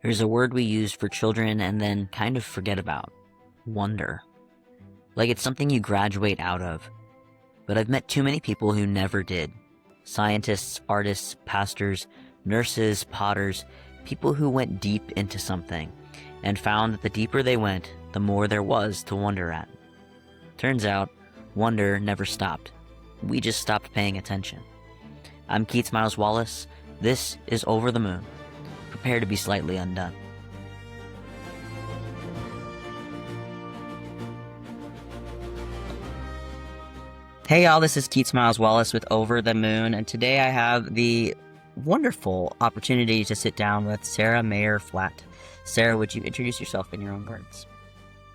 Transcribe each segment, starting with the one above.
There's a word we use for children and then kind of forget about: wonder. Like it's something you graduate out of. But I've met too many people who never did. Scientists, artists, pastors, nurses, potters, people who went deep into something and found that the deeper they went, the more there was to wonder at. Turns out, wonder never stopped. We just stopped paying attention. I'm Keats Miles-Wallace. This is Over the Moon. Prepare to be slightly undone. Hey y'all, this is Keats Miles-Wallace with Over the Moon, and today I have the wonderful opportunity to sit down with Sarah Mayer Flatt. Sarah, would you introduce yourself in your own words?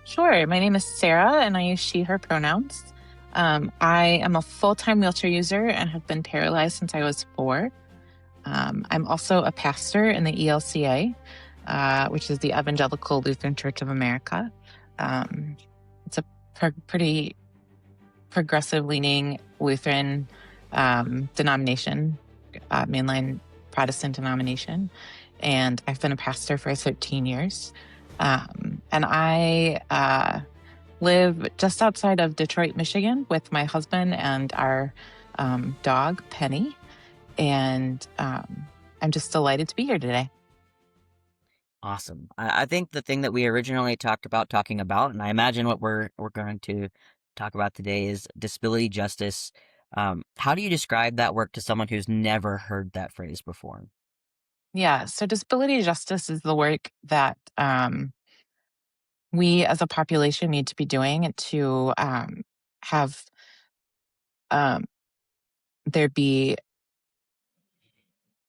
Sure. My name is Sarah, and I use she, her pronouns. I am a full-time wheelchair user and have been paralyzed since I was 4. I'm also a pastor in the ELCA, which is the Evangelical Lutheran Church of America. It's a pretty progressive-leaning Lutheran denomination, mainline Protestant denomination, and I've been a pastor for 13 years. And I live just outside of Detroit, Michigan, with my husband and our dog, Penny. And I'm just delighted to be here today. Awesome. I think the thing that we originally talking about, and I imagine what we're going to talk about today, is disability justice. How do you describe that work to someone who's never heard that phrase before? Yeah, so disability justice is the work that we as a population need to be doing to have um, there be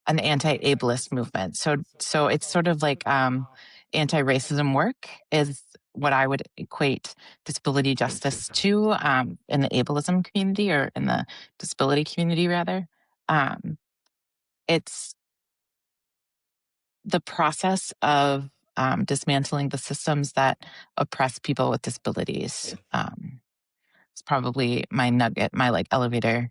an anti-ableist movement. So it's sort of like anti-racism work is what I would equate disability justice to in the ableism community, or in the disability community rather. Um, it's the process of dismantling the systems that oppress people with disabilities. It's probably my nugget, my like elevator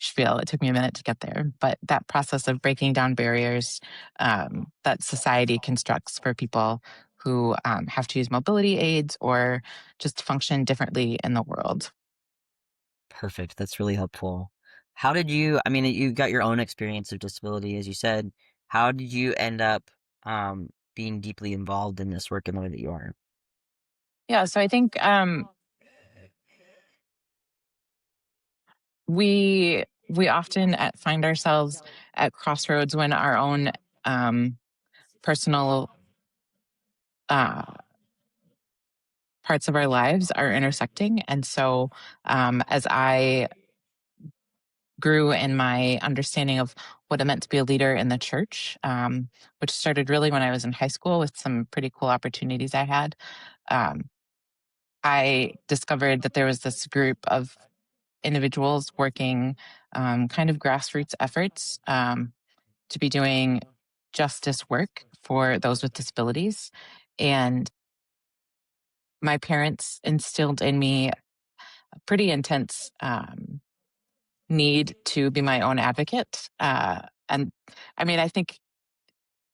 spiel. It took me a minute to get there, but that process of breaking down barriers that society constructs for people who have to use mobility aids or just function differently in the world. Perfect. That's really helpful. How did you, I mean, you got your own experience of disability, as you said. How did you end up being deeply involved in this work in the way that you are? Yeah, so I think we often find ourselves at crossroads when our own personal uh, parts of our lives are intersecting. And so, as I grew in my understanding of what it meant to be a leader in the church, which started really when I was in high school with some pretty cool opportunities I had, um, I discovered that there was this group of individuals working kind of grassroots efforts to be doing justice work for those with disabilities. And my parents instilled in me a pretty intense need to be my own advocate. And I mean, I think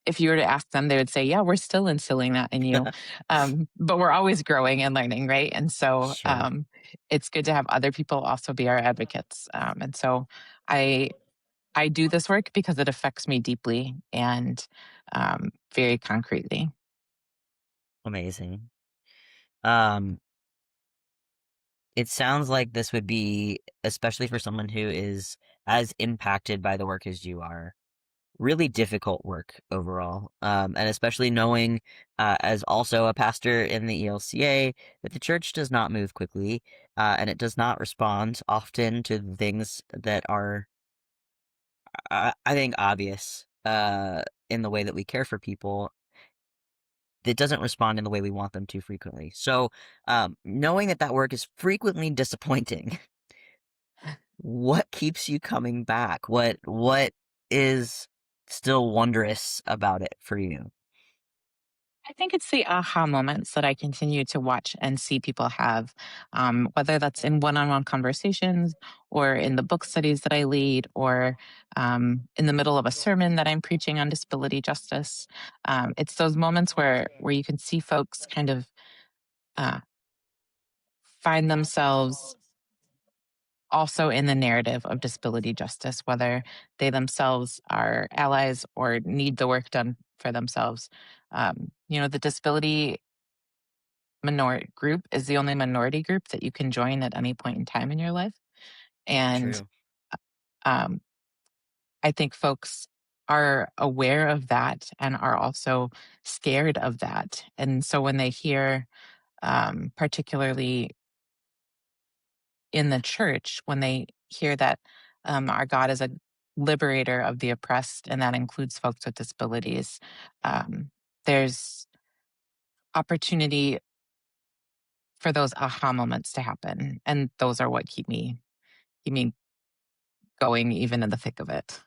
if you were to ask them, they would say, yeah, we're still instilling that in you. But we're always growing and learning, right? And so Sure. it's good to have other people also be our advocates. And so I I do this work because it affects me deeply and very concretely. Amazing. Um, it sounds like this would be, especially for someone who is as impacted by the work as you are, really difficult work overall. And especially knowing, as also a pastor in the ELCA, that the church does not move quickly, and it does not respond often to the things that are, I think, obvious in the way that we care for people. That doesn't respond in the way we want them to frequently. So, knowing that that work is frequently disappointing, what keeps you coming back? What is still wondrous about it for you? I think it's the aha moments that I continue to watch and see people have, whether that's in one on one conversations or in the book studies that I lead or in the middle of a sermon that I'm preaching on disability justice. It's those moments where you can see folks kind of uh, find themselves also in the narrative of disability justice, whether they themselves are allies or need the work done for themselves. The disability minority group is the only minority group that you can join at any point in time in your life. And True. um, I think folks are aware of that and are also scared of that. And so when they hear, particularly in the church, when they hear that our God is a liberator of the oppressed, and that includes folks with disabilities, there's opportunity for those aha moments to happen. And those are what keep me going even in the thick of it.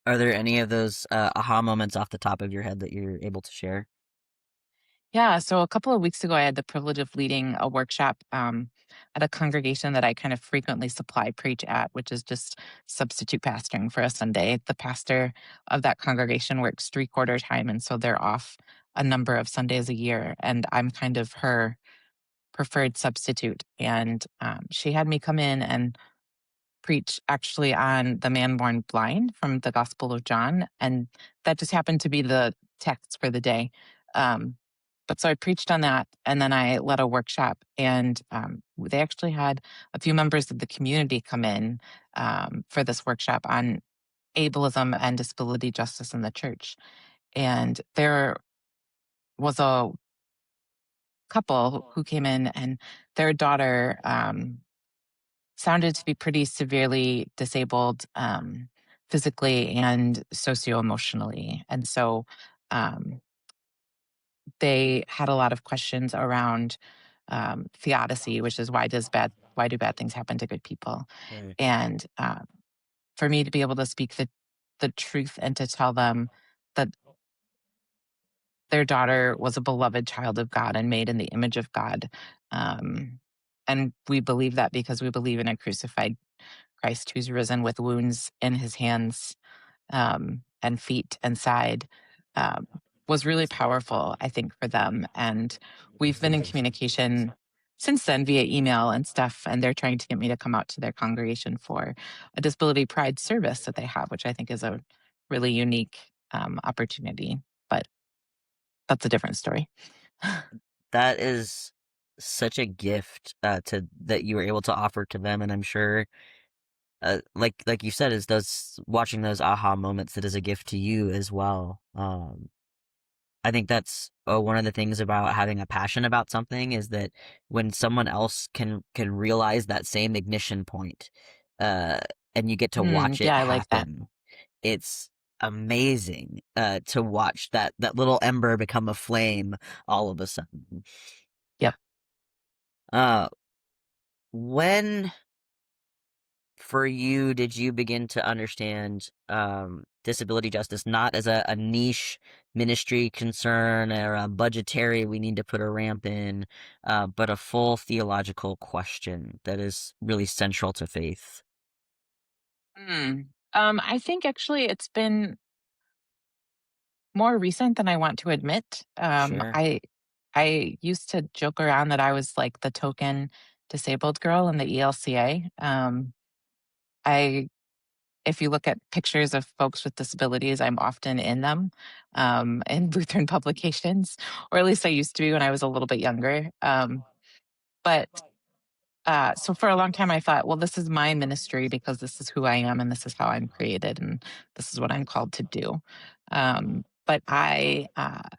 Are there any of those aha moments off the top of your head that you're able to share? Yeah, so a couple of weeks ago, I had the privilege of leading a workshop at a congregation that I kind of frequently supply preach at, which is just substitute pastoring for a Sunday. The pastor of that congregation works three-quarter time, and so they're off a number of Sundays a year, and I'm kind of her preferred substitute. And she had me come in and preach actually on the man born blind from the Gospel of John. And that just happened to be the text for the day. Um, but so I preached on that and then I led a workshop. And they actually had a few members of the community come in for this workshop on ableism and disability justice in the church. And there was a couple who came in and their daughter sounded to be pretty severely disabled physically and socio-emotionally. And so um, they had a lot of questions around theodicy, which is why do bad things happen to good people? Right. And for me to be able to speak the truth and to tell them that their daughter was a beloved child of God and made in the image of God. Um, and we believe that because we believe in a crucified Christ who's risen with wounds in his hands and feet and side um, was really powerful, I think, for them. And we've been in communication since then via email and stuff. And they're trying to get me to come out to their congregation for a disability pride service that they have, which I think is a really unique opportunity. But that's a different story. That is such a gift to that you were able to offer to them, and I'm sure, like you said, is those watching those aha moments that is a gift to you as well. I think that's one of the things about having a passion about something is that when someone else can realize that same ignition point, uh, and you get to watch it Yeah, I like that. happen, it's amazing to watch that little ember become a flame all of a sudden. Yep. Uh, when for you did you begin to understand disability justice not as a niche ministry concern or a budgetary we need to put a ramp in, but a full theological question that is really central to faith? I think actually it's been more recent than I want to admit. Sure. I used to joke around that I was like the token disabled girl in the ELCA. I If you look at pictures of folks with disabilities, I'm often in them in Lutheran publications, or at least I used to be when I was a little bit younger. But so for a long time, I thought, well, this is my ministry because this is who I am and this is how I'm created and this is what I'm called to do. But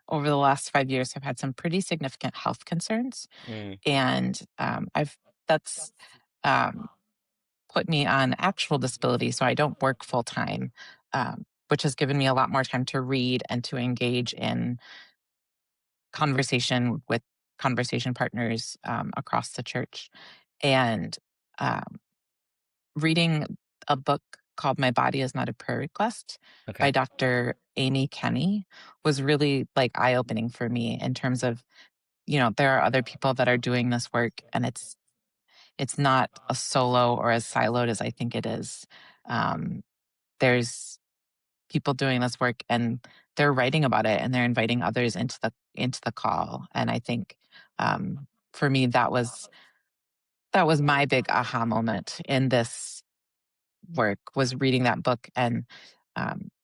over the last 5 years, have had some pretty significant health concerns, Mm, and I've that's um, put me on actual disability, so I don't work full time, which has given me a lot more time to read and to engage in conversation with conversation partners across the church. And um, reading a book called My Body Is Not a Prayer Request Okay. by Dr. Amy Kenny was really like eye opening for me in terms of, there are other people that are doing this work and it's not a solo or as siloed as I think it is. Um, there's people doing this work and they're writing about it and they're inviting others into the call. And I think for me that was my big aha moment in this work was reading that book and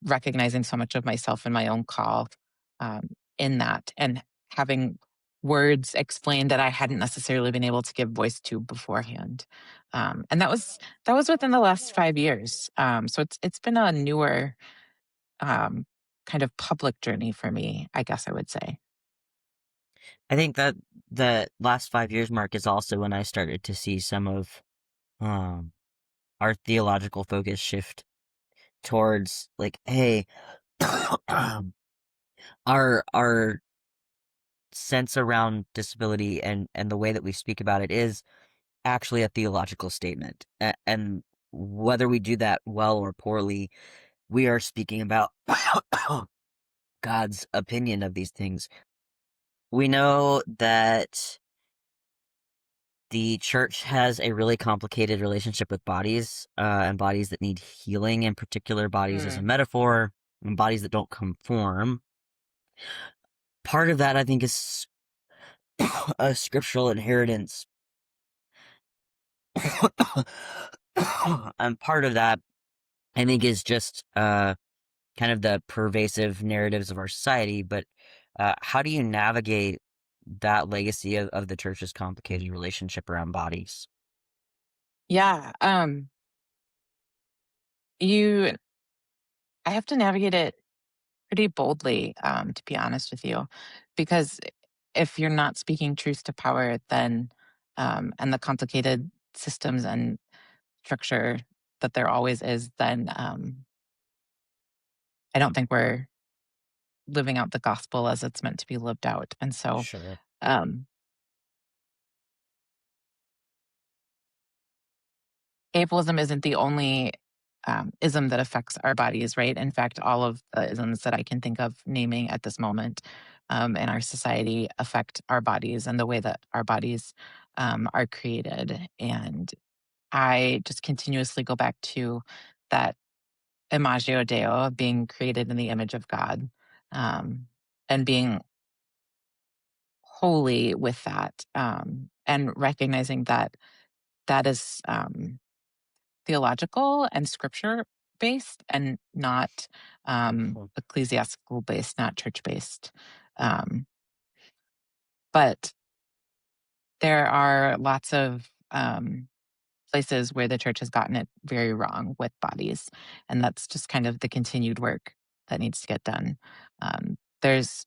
recognizing so much of myself in my own call um, in that and having words explained that I hadn't necessarily been able to give voice to beforehand. And that was within the last 5 years. So it's been a newer um, kind of public journey for me, I guess I would say. I think that the last 5 years mark is also when I started to see some of um our theological focus shift towards like, hey, our sense around disability and the way that we speak about it is actually a theological statement. And whether we do that well or poorly, we are speaking about God's opinion of these things. We know that the church has a really complicated relationship with bodies, and bodies that need healing, in particular, bodies as a Mm, metaphor, and bodies that don't conform. Part of that, I think, is a scriptural inheritance. And part of that, I think, is just kind of the pervasive narratives of our society. But how do you navigate that legacy of the church's complicated relationship around bodies? yeah. You I have to navigate it pretty boldly, to be honest with you, because if you're not speaking truth to power, then and the complicated systems and structure that there always is, then I don't think we're living out the gospel as it's meant to be lived out. And so, Sure. um, ableism isn't the only ism that affects our bodies, right? In fact, all of the isms that I can think of naming at this moment in our society affect our bodies and the way that our bodies are created. And I just continuously go back to that imago Dei of being created in the image of God and being holy with that and recognizing that that is theological and scripture based and not Beautiful. ecclesiastical based, not church based. Um, but there are lots of places where the church has gotten it very wrong with bodies. And that's just kind of the continued work that needs to get done. There's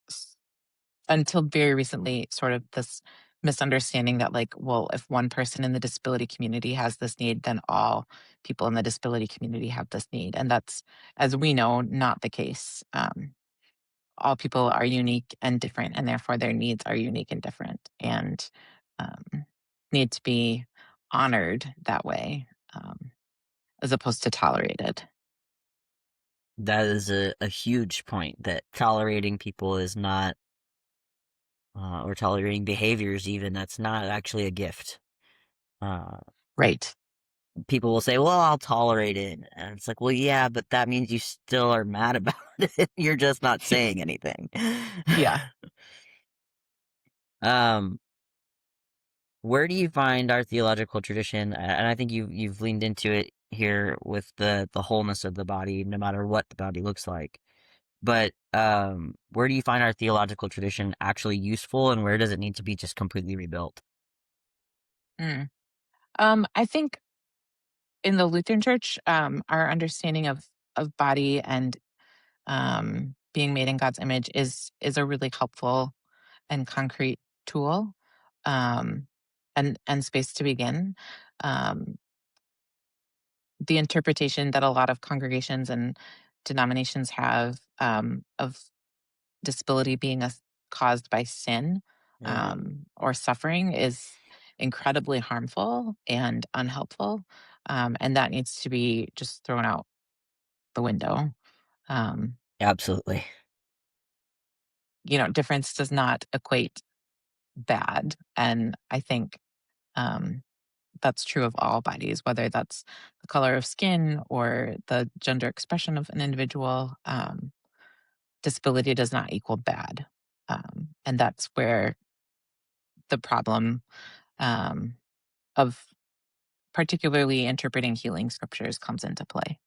until very recently sort of this misunderstanding that like, well, if one person in the disability community has this need, then all people in the disability community have this need, and that's, as we know, not the case. All people are unique and different, and therefore their needs are unique and different, and um, need to be honored that way, as opposed to tolerated. That is a huge point that tolerating people is not, or tolerating behaviors even, that's not actually a gift. Uh, Right. People will say, well, I'll tolerate it. And it's like, well, yeah, but that means you still are mad about it. You're just not saying anything. Yeah. um, where do you find our theological tradition? And I think you've leaned into it here with the wholeness of the body, no matter what the body looks like. But where do you find our theological tradition actually useful, and where does it need to be just completely rebuilt? Mm. I think in the Lutheran Church, our understanding of body and being made in God's image is a really helpful and concrete tool, um, and space to begin. Um, the interpretation that a lot of congregations and denominations have of disability being caused by sin Mm. or suffering is incredibly harmful and unhelpful, and that needs to be just thrown out the window. Um, Absolutely. Difference does not equate bad. And I think um, that's true of all bodies, whether that's the color of skin or the gender expression of an individual. Disability does not equal bad. And that's where the problem um, of particularly interpreting healing scriptures comes into play.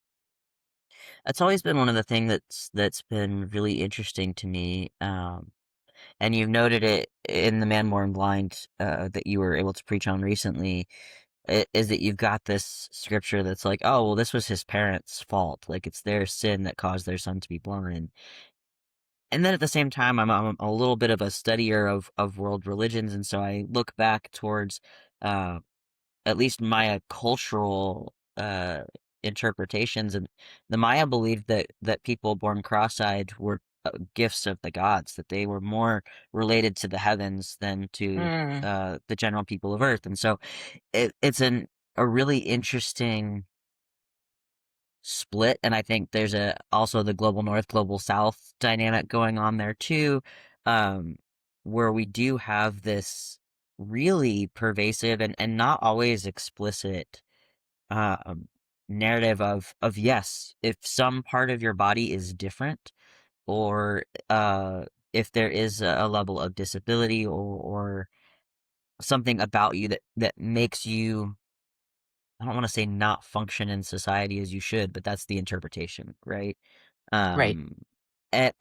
That's always been one of the things that's been really interesting to me. And you've noted it in The Man Born Blind that you were able to preach on recently, is that you've got this scripture that's like, oh, well, this was his parents' fault. Like, it's their sin that caused their son to be blind. And then at the same time, I'm a little bit of a studier of world religions. And so I look back towards uh, at least Maya cultural interpretations. And the Maya believed that people born cross-eyed were gifts of the gods, that they were more related to the heavens than to Mm, the general people of Earth. And so it's a really interesting split, and I think there's a also the global north, global south dynamic going on there too, um, where we do have this really pervasive and not always explicit um, narrative of yes, if some part of your body is different, or if there is a level of disability or something about you that makes you, I don't want to say not function in society as you should, but that's the interpretation, right? right. Um, and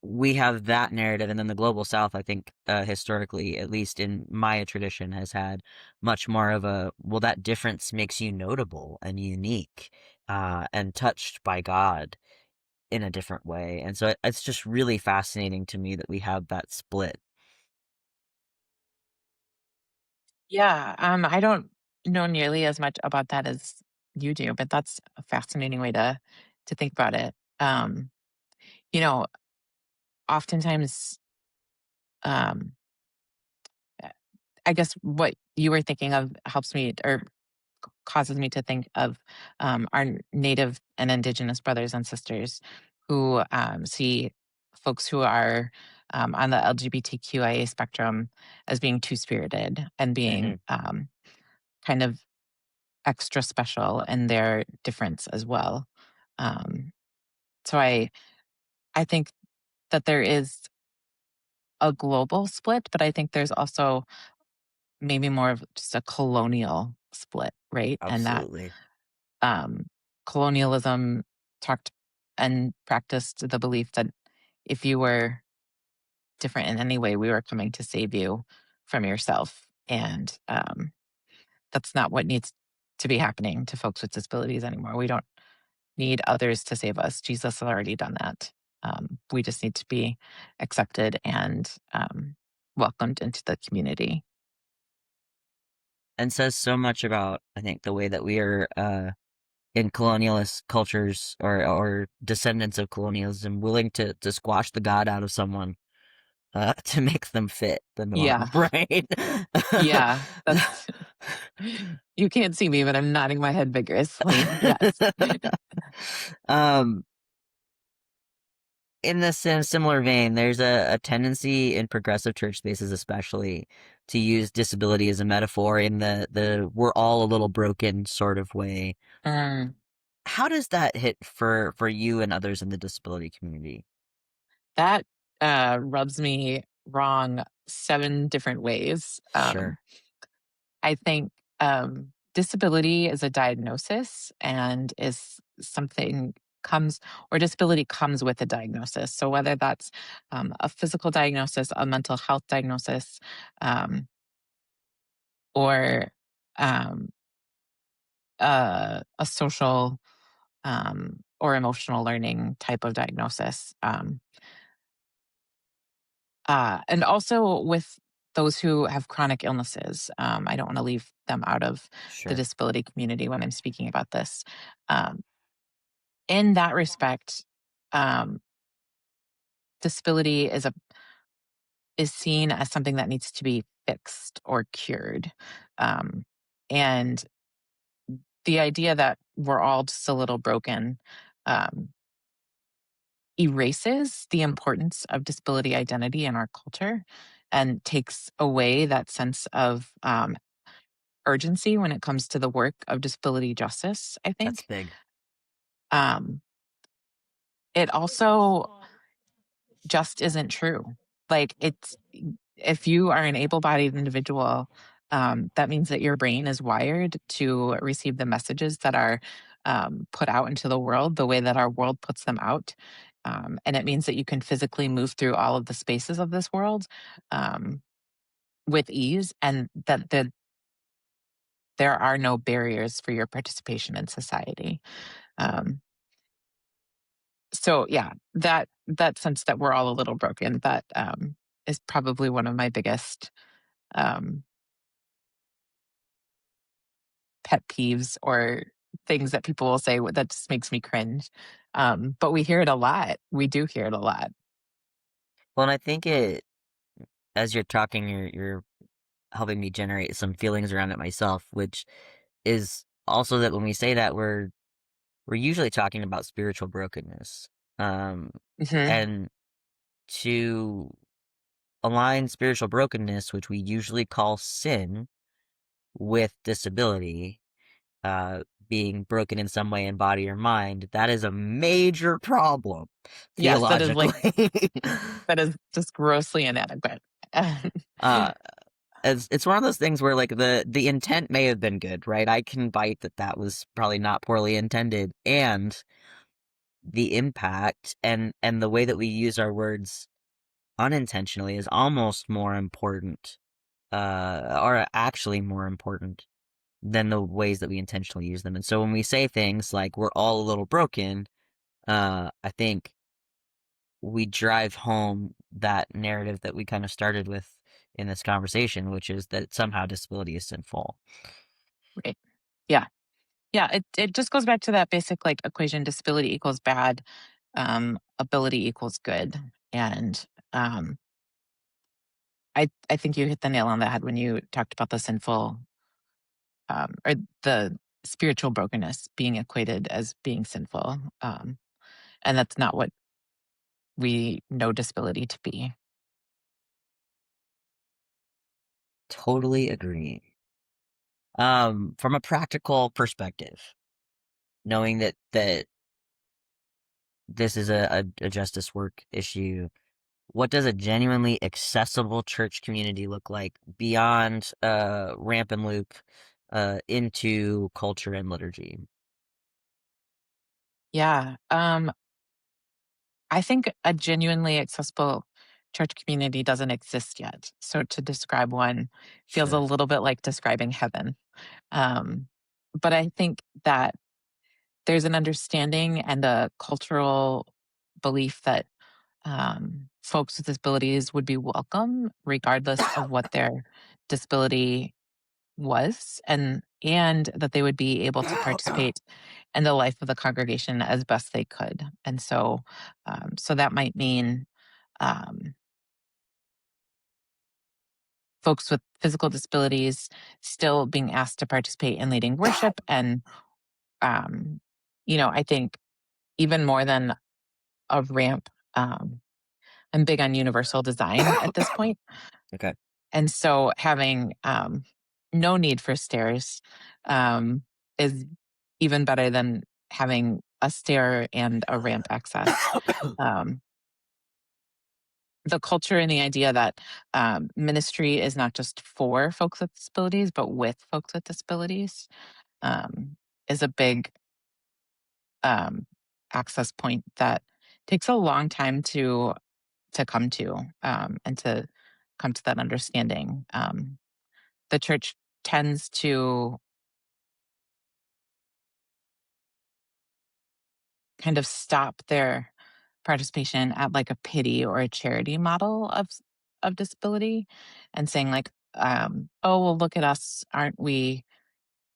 we have that narrative, and then the global South, I think, historically, at least in Maya tradition, has had much more of a, well, that difference makes you notable and unique, and touched by God in a different way. And so it's just really fascinating to me that we have that split. Yeah. I don't know nearly as much about that as you do, but that's a fascinating way to think about it. You know, Oftentimes, um, uh, I guess what you were thinking of helps me or causes me to think of our Native and Indigenous brothers and sisters who see folks who are on the LGBTQIA spectrum as being two spirited and being Hmm. kind of extra special in their difference as well. Um, so I think that there is a global split, but I think there's also maybe more of just a colonial split, right? And that Absolutely. um, colonialism talked and practiced the belief that if you were different in any way, we were coming to save you from yourself. And that's not what needs to be happening to folks with disabilities anymore. We don't need others to save us. Jesus has already done that. We just need to be accepted and welcomed into the community. And says so much about, I think, the way that we are in colonialist cultures or descendants of colonialism willing to squash the god out of someone to make them fit the Yeah. norm, right? Yeah. That's, you can't see me, but I'm nodding my head vigorously. Yes. um, in the similar vein, there's a tendency in progressive church spaces, especially, to use disability as a metaphor in the we're all a little broken sort of way. Mm, How does that hit for you and others in the disability community? that rubs me wrong 7 different ways. Sure, I think disability is a diagnosis and is something comes or disability comes with a diagnosis. So whether that's a physical diagnosis, a mental health diagnosis, um, or um, a social or emotional learning type of diagnosis. And also with those who have chronic illnesses, I don't want to leave them out of the sure. disability community when I'm speaking about this. Um, in that respect, um, disability is seen as something that needs to be fixed or cured, um, and the idea that we're all just a little broken um, erases the importance of disability identity in our culture and takes away that sense of urgency when it comes to the work of disability justice, I That's think. big. Um, it also just isn't true. Like, it's if you are an able-bodied individual, that means that your brain is wired to receive the messages that are put out into the world the way that our world puts them out. And it means that you can physically move through all of the spaces of this world um, with ease, and that there are no barriers for your participation in society. Um, so yeah, that sense that we're all a little broken, that is probably one of my biggest um, pet peeves, or things that people will say that just makes me cringe. But we hear it a lot. We do hear it a lot. Well, and I think it, as you're talking, you're helping me generate some feelings around it myself, which is also that when we say that we're usually talking about spiritual brokenness. Um, Hmm. and to align spiritual brokenness, which we usually call sin, with disability, uh, being broken in some way in body or mind, that is a major problem Yes, that is like theologically. that is just grossly inadequate. uh, it's one of those things where like the intent may have been good, right? I can bite that that was probably not poorly intended, and the impact and the way that we use our words unintentionally is almost more important, or actually more important than the ways that we intentionally use them. And so when we say things like we're all a little broken, I think we drive home that narrative that we kind of started with in this conversation, which is that somehow disability is sinful. Right. Yeah. Yeah. It just goes back to that basic like equation: disability equals bad, ability equals good. And um, I think you hit the nail on the head when you talked about the sinful, or the spiritual brokenness being equated as being sinful. And that's not what we know disability to be. Totally agree. From a practical perspective, knowing that this is a justice work issue, what does a genuinely accessible church community look like beyond ramp and loop into culture and liturgy? Yeah. I think a genuinely accessible church community doesn't exist yet. So to describe one feels a Sure. little bit like describing heaven. Um, but I think that there's an understanding and a cultural belief that folks with disabilities would be welcome regardless of what their disability was, and that they would be able to participate in the life of the congregation as best they could. And so so that might mean um, folks with physical disabilities still being asked to participate in leading worship. And um, I think even more than a ramp, I'm big on universal design at this point. Okay. And so having no need for stairs um, is even better than having a stair and a ramp access. Um, the culture and the idea that ministry is not just for folks with disabilities, but with folks with disabilities, um, is a big um, access point that takes a long time to come to, and to come to that understanding. The church tends to kind of stop their participation at like a pity or a charity model of disability, and saying like, oh well, look at us, aren't we,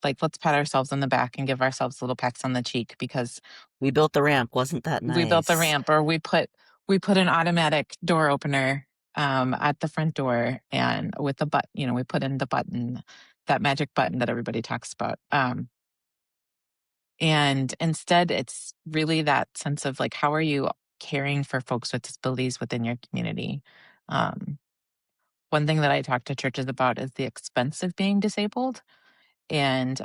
like, let's pat ourselves on the back and give ourselves little pecks on the cheek because We built the ramp. Wasn't that we built the nice? ramp, or we put an automatic door opener at the front door, and with the we put in the button, that magic button that everybody talks about. And instead, it's really that sense of like, how are you caring for folks with disabilities within your community? Um, One thing that I talk to churches about is the expense of being disabled. And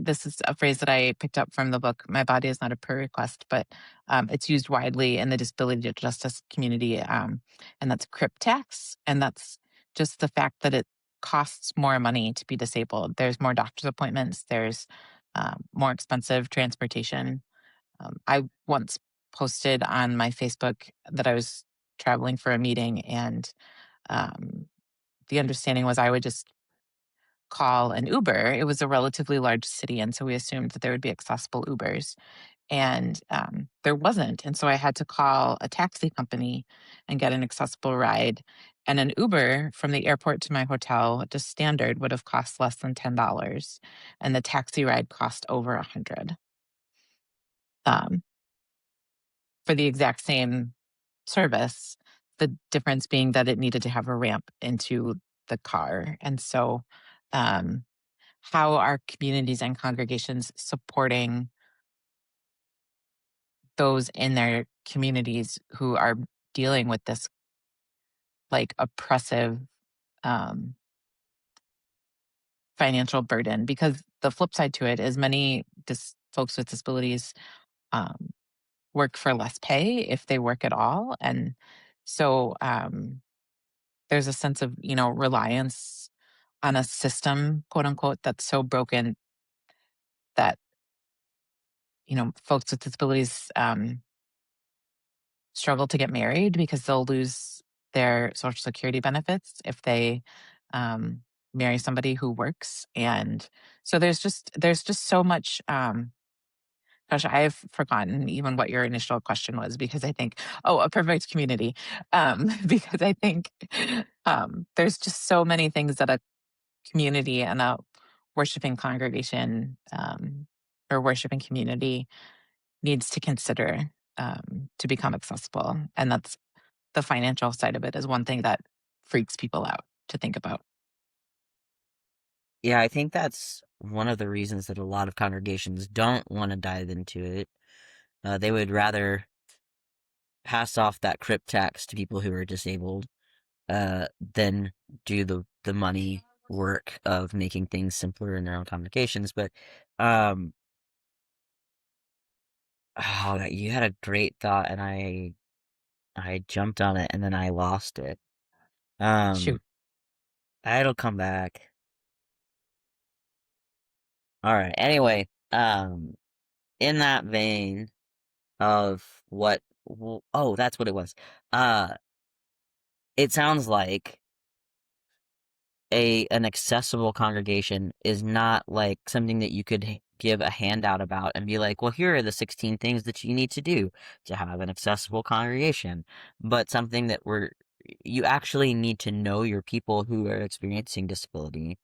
this is a phrase that I picked up from the book, My Body is Not a Prayer Request, but it's used widely in the disability justice community. And that's crip tax. And that's just the fact that it costs more money to be disabled. There's more doctor's appointments, there's more expensive transportation. I once posted on my Facebook that I was traveling for a meeting, and um, the understanding was I would just call an Uber. It was a relatively large city, and so we assumed that there would be accessible Ubers, and there wasn't. And so I had to call a taxi company and get an accessible ride. And an Uber from the airport to my hotel, just standard, would have cost less than $10, and the taxi ride cost over 100 um, for the exact same service. The difference being that it needed to have a ramp into the car, and so. Um, how are communities and congregations supporting those in their communities who are dealing with this like oppressive um, financial burden? Because the flip side to it is many folks with disabilities um, work for less pay if they work at all, and so there's a sense of reliance on a system, quote unquote, that's so broken that folks with disabilities struggle to get married because they'll lose their Social Security benefits if they um, marry somebody who works. And so there's just so much. Gosh, I've forgotten even what your initial question was because I think, oh, a perfect community. Because I think there's just so many things that a community and a worshiping congregation or worshiping community needs to consider to become accessible. And that's the financial side of it is one thing that freaks people out to think about. Yeah, I think that's one of the reasons that a lot of congregations don't want to dive into it. They would rather pass off that crypt tax to people who are disabled than do the money work of making things simpler in their own congregations. But um, oh, you had a great thought, and I jumped on it, and then I lost it. Shoot. Um, it'll come back. All right. Anyway, in that vein of oh, that's what it was. Uh, it sounds like an accessible congregation is not like something that you could give a handout about and be like, well, here are the 16 things that you need to do to have an accessible congregation, but something that you actually need to know your people who are experiencing disability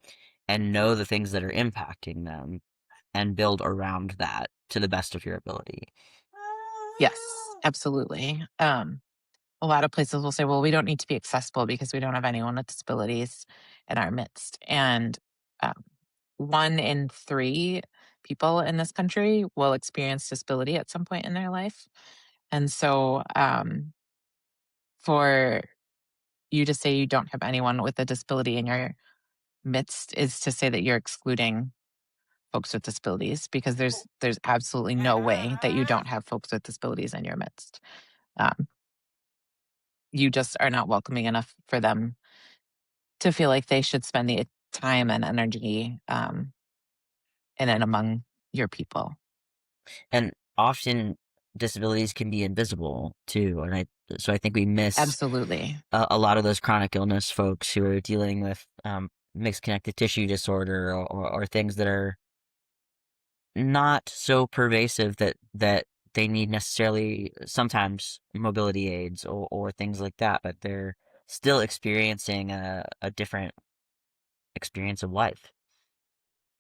and know the things that are impacting them and build around that to the best of your ability. Yes, absolutely. A lot of places will say, well, we don't need to be accessible because we don't have anyone with disabilities in our midst. And um, 1 in 3 people in this country will experience disability at some point in their life. And so for you to say you don't have anyone with a disability in your midst is to say that you're excluding folks with disabilities because there's absolutely no way that you don't have folks with disabilities in your midst. Um, you just are not welcoming enough for them to feel like they should spend the time and energy in and among your people. And often disabilities can be invisible too, and I think we miss Absolutely. a lot of those chronic illness folks who are dealing with mixed connective tissue disorder or things that are not so pervasive that they need necessarily sometimes mobility aids or things like that, but they're still experiencing a different experience of life.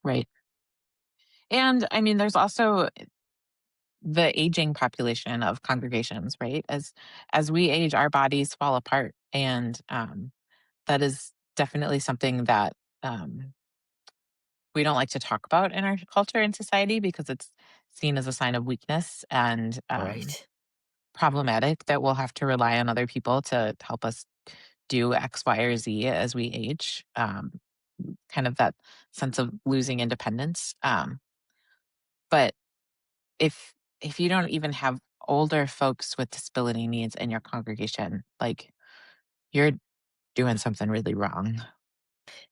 Right. And I mean, there's also the aging population of congregations, right? As we age, our bodies fall apart. And that is definitely something that um, we don't like to talk about in our culture and society because it's seen as a sign of weakness and Right. problematic that we'll have to rely on other people to help us do X, Y, or Z as we age. Kind of that sense of losing independence. But if if you don't even have older folks with disability needs in your congregation, like you're doing something really wrong.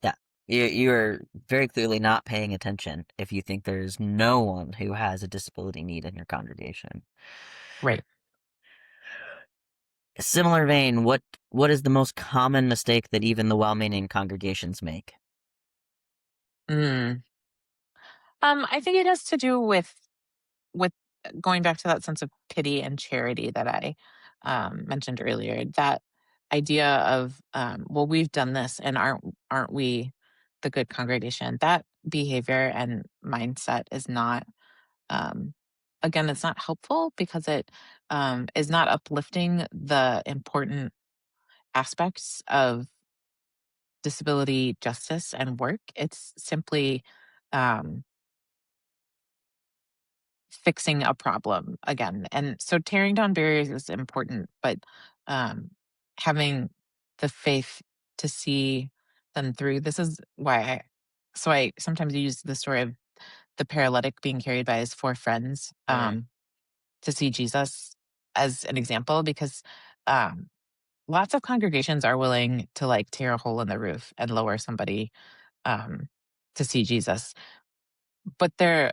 Yeah. You're very clearly not paying attention if you think there's no one who has a disability need in your congregation. Right. A similar vein, what is the most common mistake that even the well-meaning congregations make? Mm. I think it has to do with going back to that sense of pity and charity that I mentioned earlier. That idea of well, we've done this, and aren't we the good congregation? That behavior and mindset is not um, again, it's not helpful because it is not uplifting the important aspects of disability justice and work. It's simply um, fixing a problem again. And so tearing down barriers is important, but um, having the faith to see them through. This is why I sometimes use the story of the paralytic being carried by his four friends Mm. to see Jesus as an example, because um, lots of congregations are willing to like tear a hole in the roof and lower somebody um, to see Jesus, but they're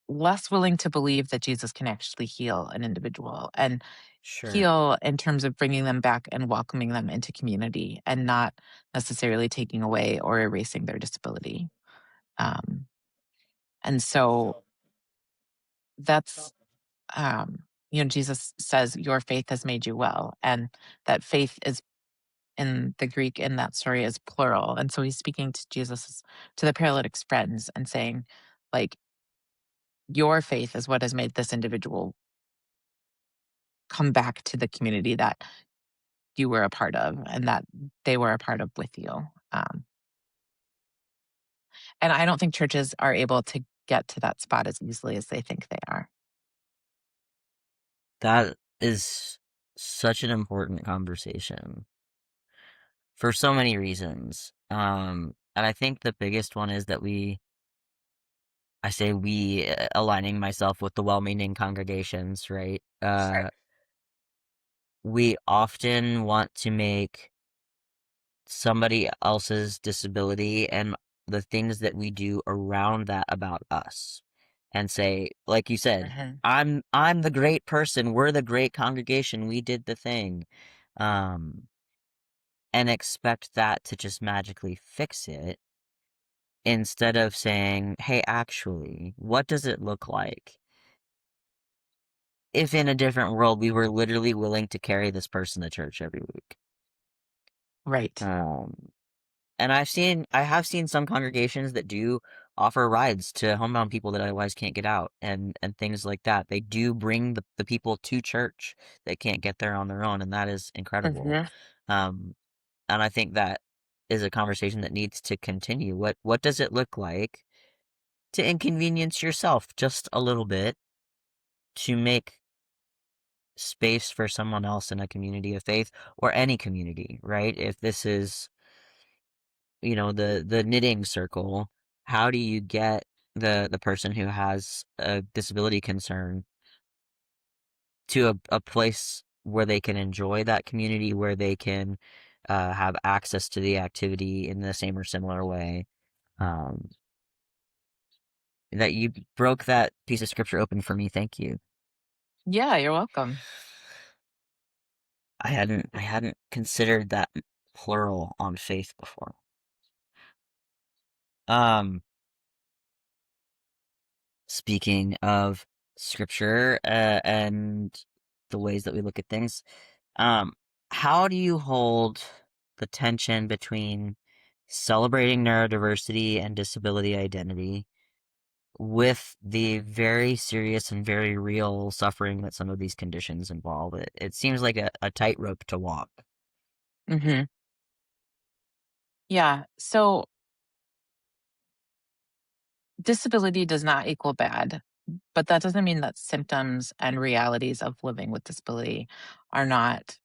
less willing to believe that Jesus can actually heal an individual and Sure. heal in terms of bringing them back and welcoming them into community and not necessarily taking away or erasing their disability. Um, and so that's, Jesus says, Your faith has made you well. And that faith is in the Greek in that story is plural. And so he's speaking to to the paralytic's friends and saying, like, your faith is what has made this individual come back to the community that you were a part of and that they were a part of with you. Um, and I don't think churches are able to get to that spot as easily as they think they are. That is such an important conversation for so many reasons. And I think the biggest one is that I say we, aligning myself with the well-meaning congregations, right? Sure. We often want to make somebody else's disability and the things that we do around that about us and say, like you said, Hmm. I'm the great person, we're the great congregation, we did the thing. Um, and expect that to just magically fix it instead of saying, hey, actually, what does it look like if in a different world we were literally willing to carry this person to church every week? Right. Um, and I have seen some congregations that do offer rides to homebound people that otherwise can't get out and things like that. They do bring the people to church that can't get there on their own, and that is incredible. Hmm. Um, and I think that is a conversation that needs to continue. What does it look like to inconvenience yourself just a little bit to make space for someone else in a community of faith or any community, right? If this is, the knitting circle, how do you get the person who has a disability concern to a place where they can enjoy that community, where they can have access to the activity in the same or similar way? Um, that you broke that piece of scripture open for me. Thank you. Yeah, you're welcome. I hadn't considered that plural on faith before. Um, Speaking of scripture, and the ways that we look at things, um, how do you hold the tension between celebrating neurodiversity and disability identity with the very serious and very real suffering that some of these conditions involve? It seems like a tightrope to walk. Hmm. Yeah. So disability does not equal bad, but that doesn't mean that symptoms and realities of living with disability are not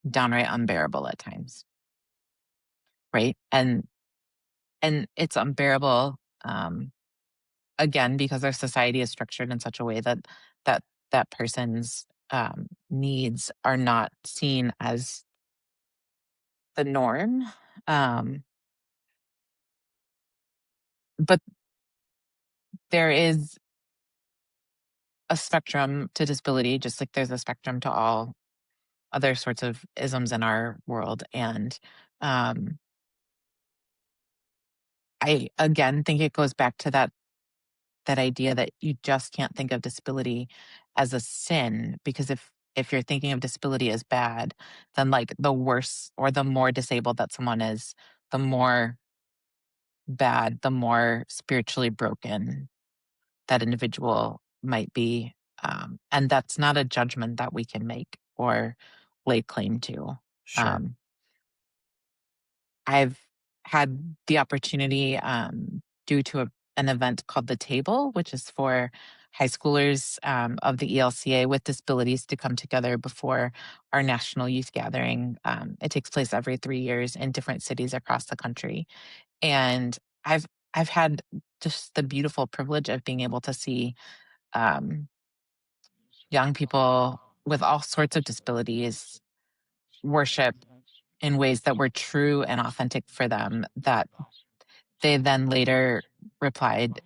downright unbearable at times, right? And it's unbearable, again, because our society is structured in such a way that that that person's needs are not seen as the norm. Um, but there is a spectrum to disability, just like there's a spectrum to all other sorts of isms in our world. And um, I again think it goes back to that idea that you just can't think of disability as a sin, because if you're thinking of disability as bad, then like the worse or the more disabled that someone is, the more bad, the more spiritually broken that individual might be. And that's not a judgment that we can make or lay claim to. Sure. Um, I've had the opportunity, due to an event called The Table, which is for high schoolers of the ELCA with disabilities to come together before our national youth gathering. It takes place every 3 years in different cities across the country, and I've I've had just the beautiful privilege of being able to see um, young people with all sorts of disabilities worship in ways that were true and authentic for them, that they then later replied,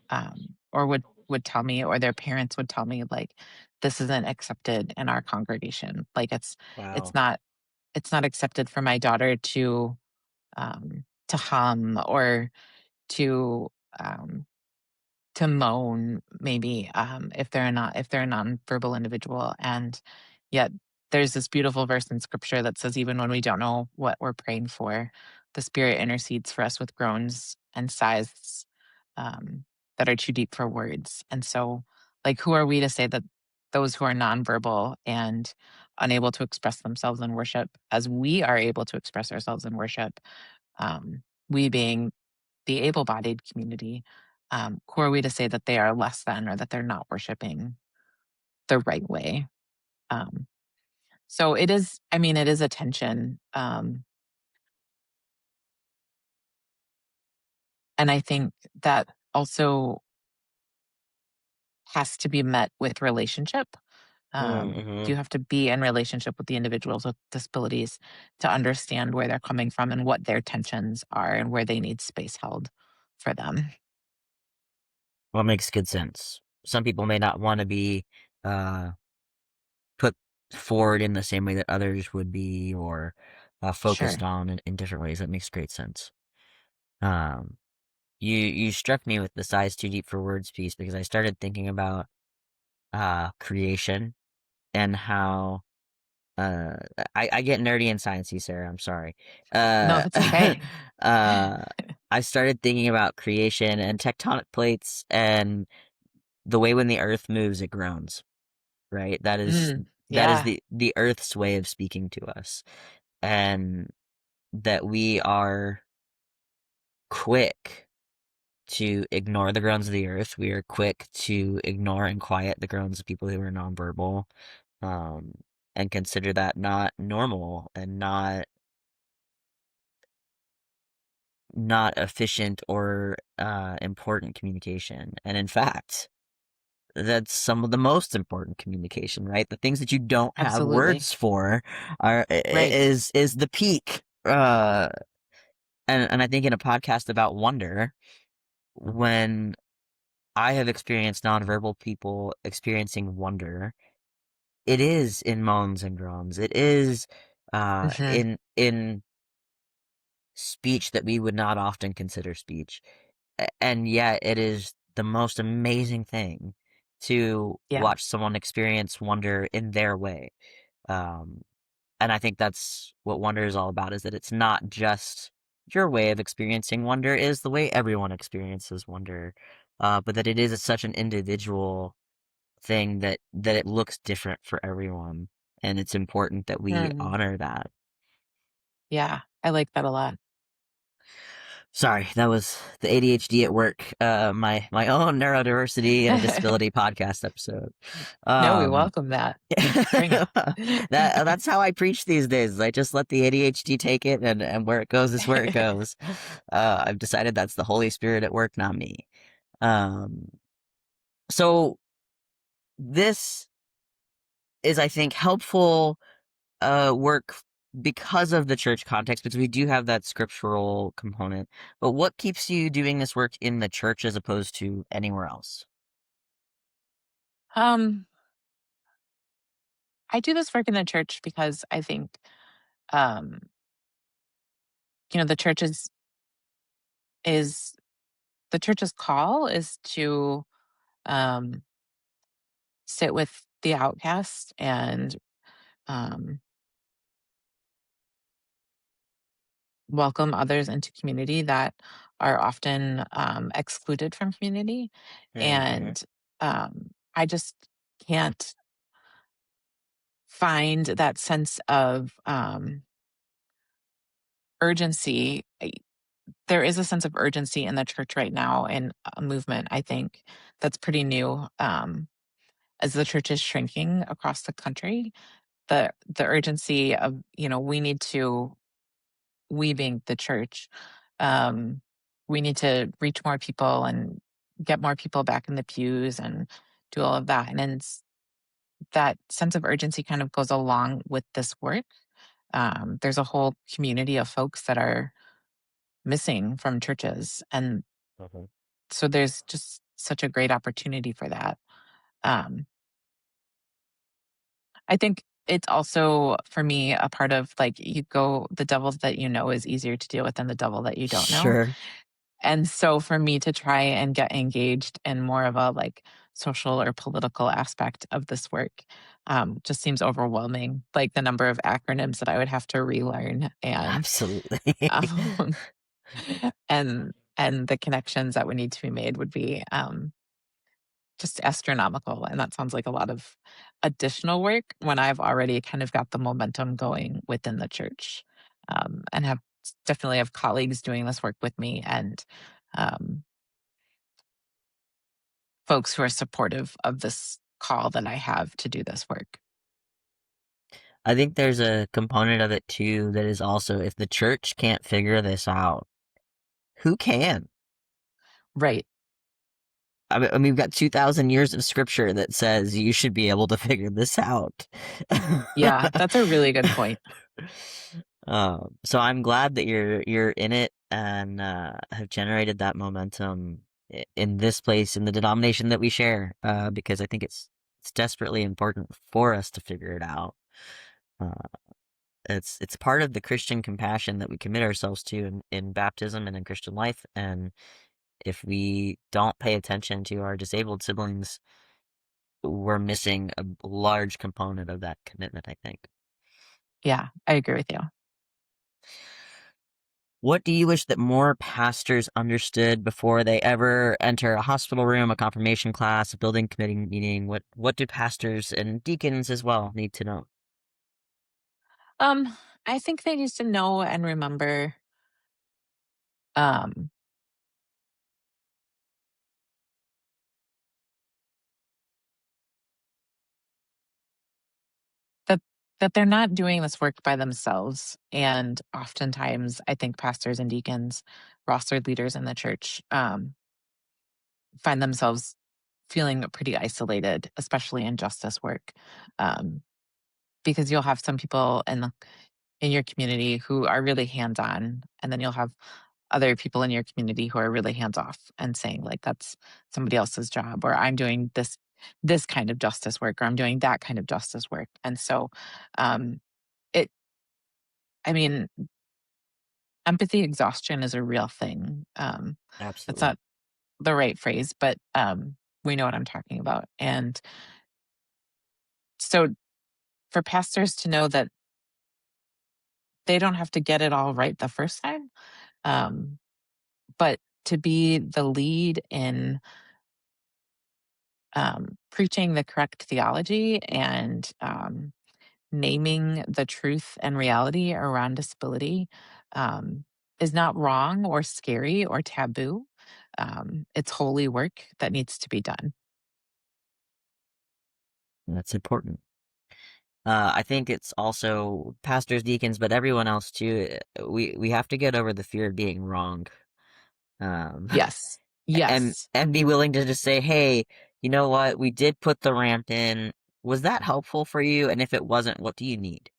or would tell me, or their parents would tell me, like, this isn't accepted in our congregation. Like it's Wow. not it's not accepted for my daughter to hum or to um to moan, maybe, if they're a nonverbal individual. And yet there's this beautiful verse in scripture that says, even when we don't know what we're praying for, the Spirit intercedes for us with groans and sighs um, that are too deep for words. And so, like, who are we to say that those who are nonverbal and unable to express themselves in worship, as we are able to express ourselves in worship, we being the able-bodied community, who are we to say that they are less than or that they're not worshiping the right way? Um, so it is, I mean, it is a tension. And I think that also has to be met with relationship. Mm-hmm. You have to be in relationship with the individuals with disabilities to understand where they're coming from and what their tensions are and where they need space held for them. Well, it makes good sense. Some people may not want to be uh, put forward in the same way that others would be, or focused Sure. on in different ways. That makes great sense. Um, you struck me with the size too deep for words piece because I started thinking about creation and how uh I get nerdy and sciencey, Sarah. I'm sorry. No, Uh, that's okay. uh, I started thinking about creation and tectonic plates and the way when the Earth moves, it groans. Right? That is Yeah. the Earth's way of speaking to us, and that we are quick to ignore the groans of the earth. We are quick to ignore and quiet the groans of people who are nonverbal, um, and consider that not normal and not efficient or important communication. And in fact, that's some of the most important communication, right? The things that you don't have Absolutely. words for are Right. is the peak. And I think in a podcast about wonder, when I have experienced nonverbal people experiencing wonder, it is in moans and groans. It is Hmm. in speech that we would not often consider speech. And yet it is the most amazing thing to Yeah. watch someone experience wonder in their way. Um, and I think that's what wonder is all about, is that it's not just your way of experiencing wonder is the way everyone experiences wonder, but that it is such an individual thing that it looks different for everyone, and it's important that we Mhm. honor that. Yeah. I like that a lot. Sorry, that was the ADHD at work. My own neurodiversity and disability podcast episode. No, we Um, welcome that. Bring it. that's how I preach these days. I just let the ADHD take it, and where it goes is where it goes. I've decided that's the Holy Spirit at work, not me. Um, so this is, I think, helpful work because of the church context, because we do have that scriptural component. But what keeps you doing this work in the church as opposed to anywhere else? um, I do this work in the church because I think, um, the church is the church's call is to um, sit with the outcast and um, welcome others into community that are often excluded from community. Mm-hmm. And I just can't find that sense of urgency. There is a sense of urgency in the church right now, and a movement, I think, that's pretty new. As the church is shrinking across the country, the urgency of, we need to, we being the church, um, we need to reach more people and get more people back in the pews and do all of that. And then that sense of urgency kind of goes along with this work. There's a whole community of folks that are missing from churches. And Mhm. so there's just such a great opportunity for that. Um, I think it's also, for me, a part of, like, the devil that you know is easier to deal with than the devil that you don't know. Sure. And so for me to try and get engaged in more of a, like, social or political aspect of this work, just seems overwhelming. Like, the number of acronyms that I would have to relearn, Absolutely. um, and the connections that would need to be made would be just astronomical. And that sounds like a lot of additional work when I've already kind of got the momentum going within the church, and definitely have colleagues doing this work with me, and um, folks who are supportive of this call that I have to do this work. I think there's a component of it too that is also, if the church can't figure this out, who can? Right. I mean, we've got 2,000 years of scripture that says you should be able to figure this out. Yeah, that's a really good point. So I'm glad that you're in it and have generated that momentum in this place in the denomination that we share, because I think it's desperately important for us to figure it out. Uh, it's part of the Christian compassion that we commit ourselves to in baptism and in Christian life. And if we don't pay attention to our disabled siblings, we're missing a large component of that commitment, I think. Yeah, I agree with you. What do you wish that more pastors understood before they ever enter a hospital room, a confirmation class, a building committee meeting? What do pastors and deacons as well need to know? I think they need to know and remember, um, that they're not doing this work by themselves. And oftentimes, I think pastors and deacons, rostered leaders in the church, find themselves feeling pretty isolated, especially in justice work, um, because you'll have some people in your community who are really hands on, and then you'll have other people in your community who are really hands off and saying, like, that's somebody else's job, or I'm doing this kind of justice work, or I'm doing that kind of justice work. And so, um, it I mean, empathy exhaustion is a real thing. That's Absolutely. not the right phrase, but we know what I'm talking about. And so, for pastors to know that they don't have to get it all right the first time, um, but to be the lead in preaching the correct theology and naming the truth and reality around disability, um, is not wrong or scary or taboo. It's holy work that needs to be done. That's important. I think it's also pastors, deacons, but everyone else too. We have to get over the fear of being wrong. Um, Yes. and Yes. be willing to just say, "Hey, you know what? We did put the ramp in. Was that helpful for you? And if it wasn't, what do you need?"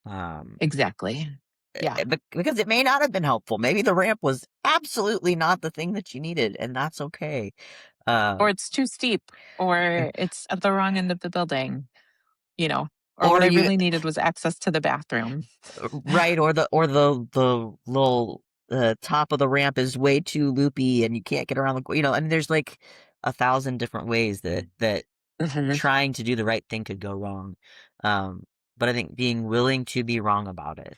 Um, Exactly. Yeah. because it may not have been helpful. Maybe the ramp was absolutely not the thing that you needed, and that's okay. Uh, Or it's too steep, or it's at the wrong end of the building, you know, or what or I you really needed was access to the bathroom. right, or the little top of the ramp is way too loopy, and you can't get around the and there's like 1,000 different ways that Mhm. trying to do the right thing could go wrong. Um, but I think being willing to be wrong about it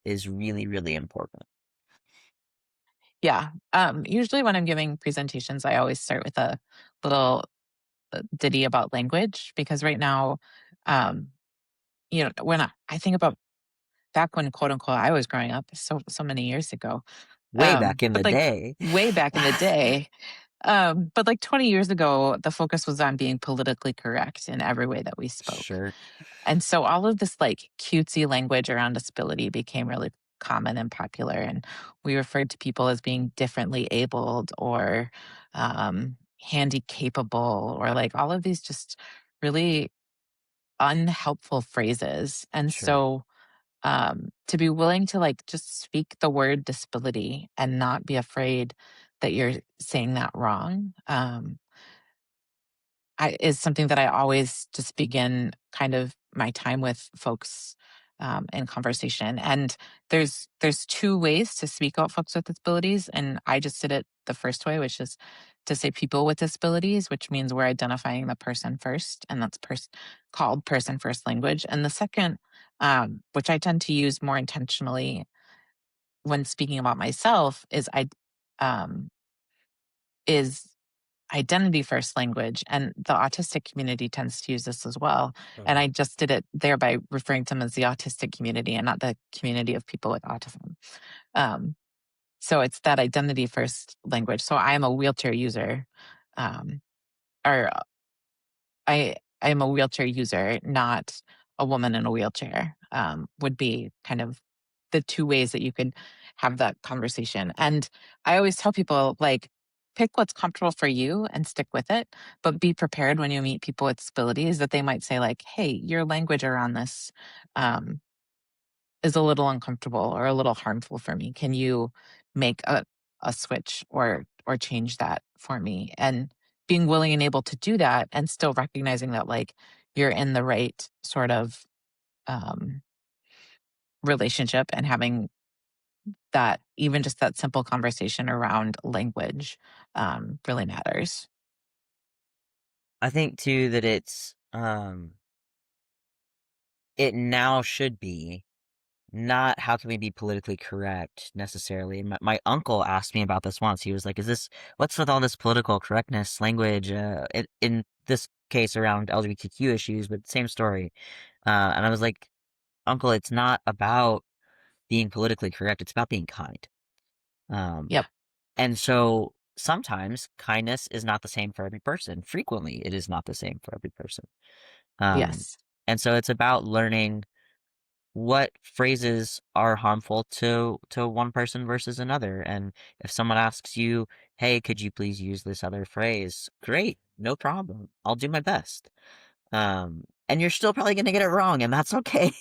is really, really important. Yeah. Usually when I'm giving presentations, I always start with a little ditty about language because right now, um, when I think about back when quote unquote I was growing up so many years ago, Way back in the but like day. way back in the day, but like 20 years ago, the focus was on being politically correct in every way that we spoke. Sure, And so all of this like cutesy language around disability became really common and popular. And we referred to people as being differently abled or handy capable or like all of these just really unhelpful phrases. And sure. so to be willing to like just speak the word disability and not be afraid that you're saying that wrong is something that I always just begin kind of my time with folks in conversation. And there's two ways to speak about folks with disabilities, and I just did it the first way, which is to say people with disabilities, which means we're identifying the person first, and that's called person first language. And the second, which I tend to use more intentionally when speaking about myself, um, is identity first language, and the autistic community tends to use this as well. And Mhm. I just did it there by referring to them as the autistic community and not the community of people with autism. Um, so it's that identity first language. So I am a wheelchair user, um, or I am a wheelchair user, not a woman in a wheelchair, would be kind of the two ways that you could have that conversation. And I always tell people, like, pick what's comfortable for you and stick with it, but be prepared when you meet people with disabilities that they might say, like, hey, your language around this um, is a little uncomfortable or a little harmful for me. Can you make a switch or change that for me? And being willing and able to do that and still recognizing that like you're in the right sort of um, relationship and having that even just that simple conversation around language really matters. I think too that it now should be not how can we be politically correct necessarily. My uncle asked me about this once. He was like, what's with all this political correctness language, in this case around LGBTQ issues, but same story. And I was like, Uncle, it's not about being politically correct. It's about being kind. Um, Yep. and so sometimes kindness is not the same for every person. Frequently, it is not the same for every person. Um, Yes. and so it's about learning what phrases are harmful to one person versus another. And if someone asks you, "Hey, could you please use this other phrase?" Great, no problem. I'll do my best. And you're still probably going to get it wrong, and that's okay.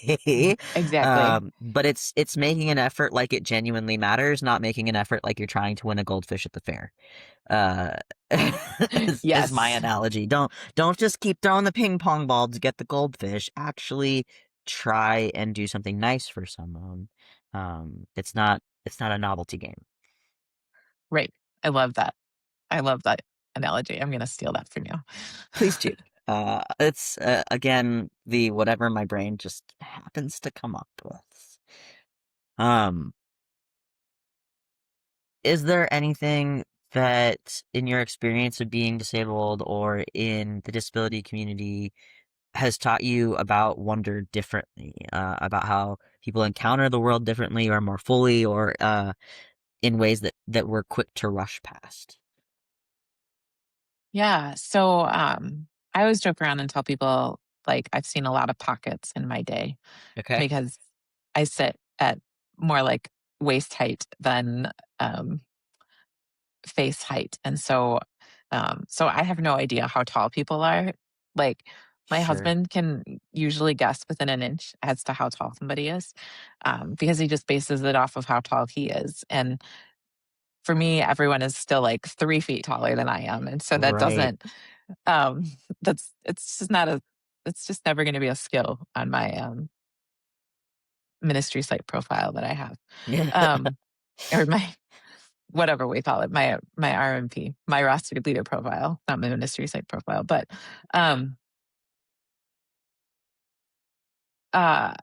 Exactly. But it's making an effort like it genuinely matters, not making an effort like you're trying to win a goldfish at the fair. Uh, is my Yes. analogy. Don't just keep throwing the ping pong ball to get the goldfish. Actually, try and do something nice for someone. It's not a novelty game. Right. I love that. I love that analogy. I'm going to steal that from you. Please do. It's again the whatever my brain just happens to come up with. Um, is there anything that, in your experience of being disabled or in the disability community, has taught you about wonder differently, about how people encounter the world differently or more fully, or in ways that we're quick to rush past? Yeah. So I always joke around and tell people like I've seen a lot of pockets in my day Okay, because I sit at more like waist height than um, face height. And so so I have no idea how tall people are. Like my sure. husband can usually guess within an inch as to how tall somebody is, because he just bases it off of how tall he is. And for me, everyone is still like 3 feet taller than I am. And so that Right. doesn't um it's just not a it's just never going to be a skill on my ministry site profile that I have. Yeah. Um or my whatever we call it, my RMP, my roster leader profile, not my ministry site profile. But um uh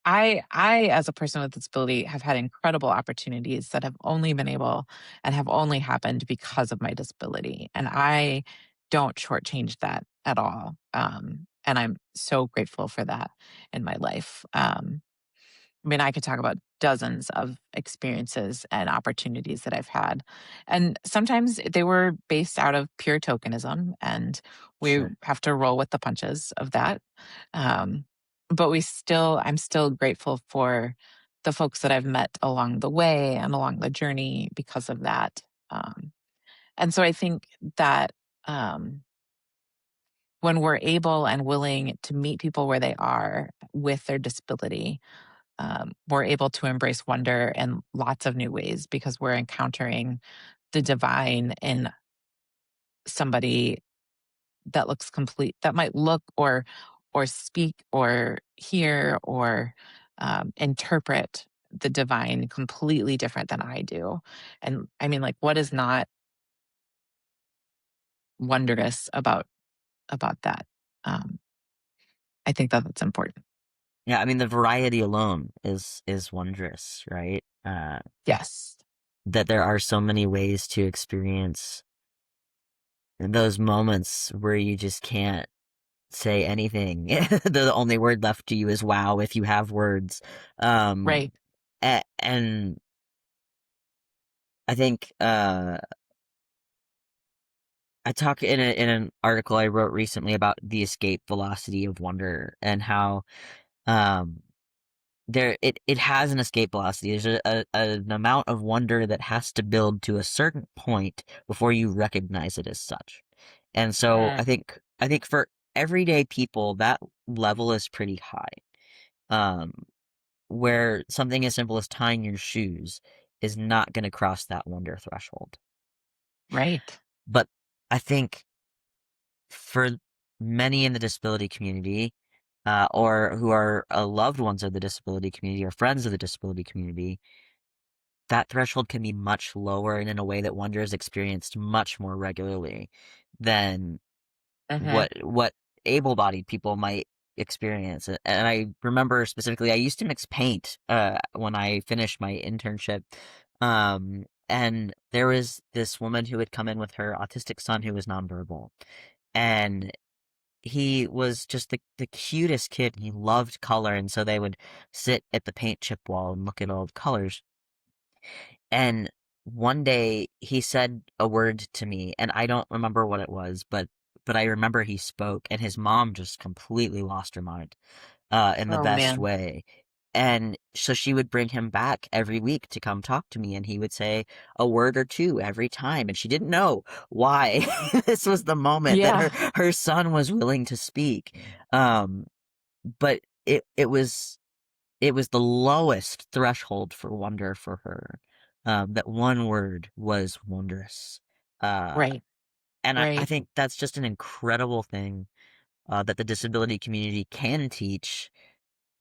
I as a person with disability have had incredible opportunities that have only been able and have only happened because of my disability. And I don't shortchange that at all. And I'm so grateful for that in my life. I mean, I could talk about dozens of experiences and opportunities that I've had. And sometimes they were based out of pure tokenism, and we Sure. have to roll with the punches of that. Um, but I'm still grateful for the folks that I've met along the way and along the journey because of that. And so I think that um, when we're able and willing to meet people where they are with their disability, we're able to embrace wonder in lots of new ways because we're encountering the divine in somebody that looks complete, that might look or speak or hear or interpret the divine completely different than I do. And I mean, like, what is not wondrous about that? Um, I think that that's important. Yeah, I mean the variety alone is wondrous, right? Yes. That there are so many ways to experience those moments where you just can't say anything. The only word left to you is wow if you have words. Um Right. and I think I talk in an article I wrote recently about the escape velocity of wonder and how um it has an escape velocity. There's an amount of wonder that has to build to a certain point before you recognize it as such. And so Mm, I think for everyday people that level is pretty high. Um where something as simple as tying your shoes is not going to cross that wonder threshold. right. But I think for many in the disability community, or who are loved ones of the disability community or friends of the disability community, that threshold can be much lower and in a way that wonder is experienced much more regularly than Hmm. what able-bodied people might experience. And I remember specifically, I used to mix paint when I finished my internship. And there was this woman who had come in with her autistic son who was nonverbal. And he was just the cutest kid. He loved color, and so they would sit at the paint chip wall and look at all the colors. And one day he said a word to me, and I don't remember what it was, but I remember he spoke, and his mom just completely lost her mind, in the Oh best man. way. And so she would bring him back every week to come talk to me, and he would say a word or two every time, and she didn't know why this was the moment that Yeah. her son was willing to speak. Um, but it was the lowest threshold for wonder for her. That one word was wondrous. Uh, Right. and I Right. think that's just an incredible thing that the disability community can teach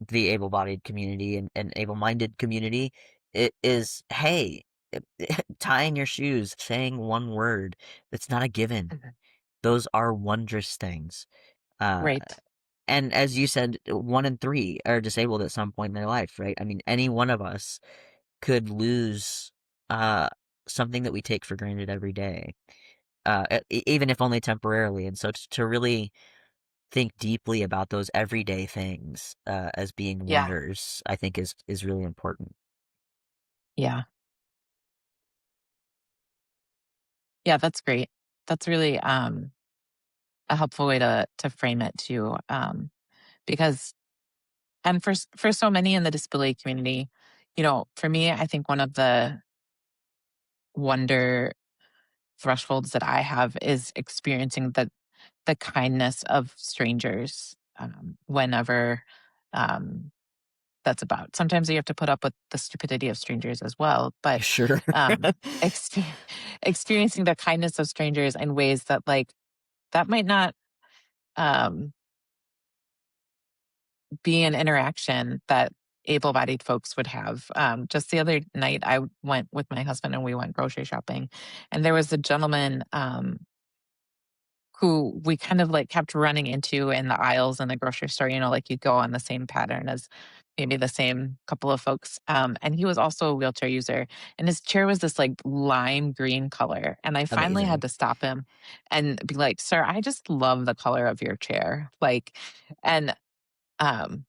the able-bodied community and able-minded community. It is, hey, tying your shoes, saying one word, that's not a given. Mhm. Those are wondrous things. Uh, Right. and as you said, 1 in 3 are disabled at some point in their life, right? I mean, any one of us could lose uh, something that we take for granted every day, even if only temporarily. And so to really think deeply about those everyday things as being Yeah. wonders, I think is really important. Yeah. Yeah, that's great. That's really a helpful way to frame it too. Because and for so many in the disability community, for me, I think one of the wonder thresholds that I have is experiencing the kindness of strangers, whenever um, that's about. Sometimes you have to put up with the stupidity of strangers as well, but Sure. um, exper- experiencing the kindness of strangers in ways that like that might not um, be an interaction that able-bodied folks would have. Just the other night, I went with my husband and we went grocery shopping, and there was a gentleman who we kind of like kept running into in the aisles in the grocery store. Like you go on the same pattern as maybe the same couple of folks. And he was also a wheelchair user, and his chair was this like lime green color. And I finally had Amazing. to stop him and be like, "Sir, I just love the color of your chair." And um,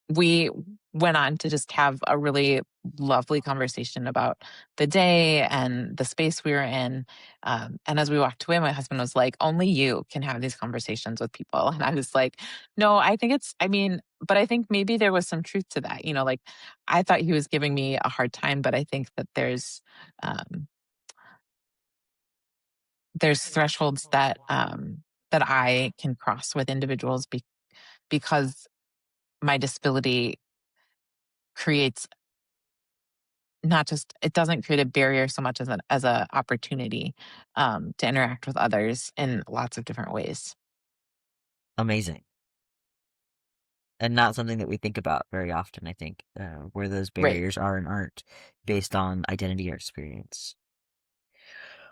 we went on to just have a really lovely conversation about the day and the space we were in. And as we walked away, my husband was like, "Only you can have these conversations with people." And I was like, "No, I mean, but I think maybe there was some truth to that. Like I thought he was giving me a hard time, but I think that um, there's thresholds that I can cross with individuals because my disability creates not just it doesn't create a barrier so much as an as a opportunity to interact with others in lots of different ways. Amazing. And not something that we think about very often, I think, where those Right. barriers are and aren't based on identity or experience.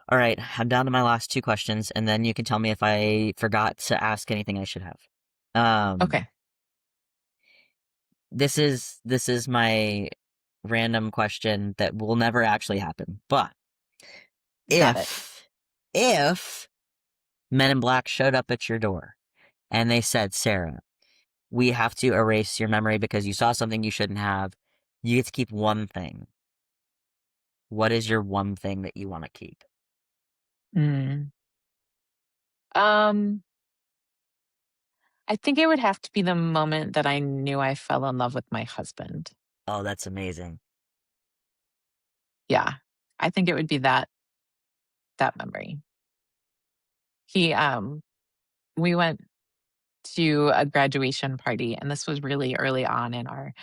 All right, I'm down to my last two questions, and then you can tell me if I forgot to ask anything I should have. Um, Okay. this is my random question that will never actually happen. But Got it. if Men in Black showed up at your door and they said, Sarah, we have to erase your memory because you saw something you shouldn't have. You get to keep one thing. What is your one thing that you want to keep? Mm. Um, I think it would have to be the moment that I knew I fell in love with my husband. Oh, that's amazing. Yeah. I think it would be that memory. He we went to a graduation party, and this was really early on in our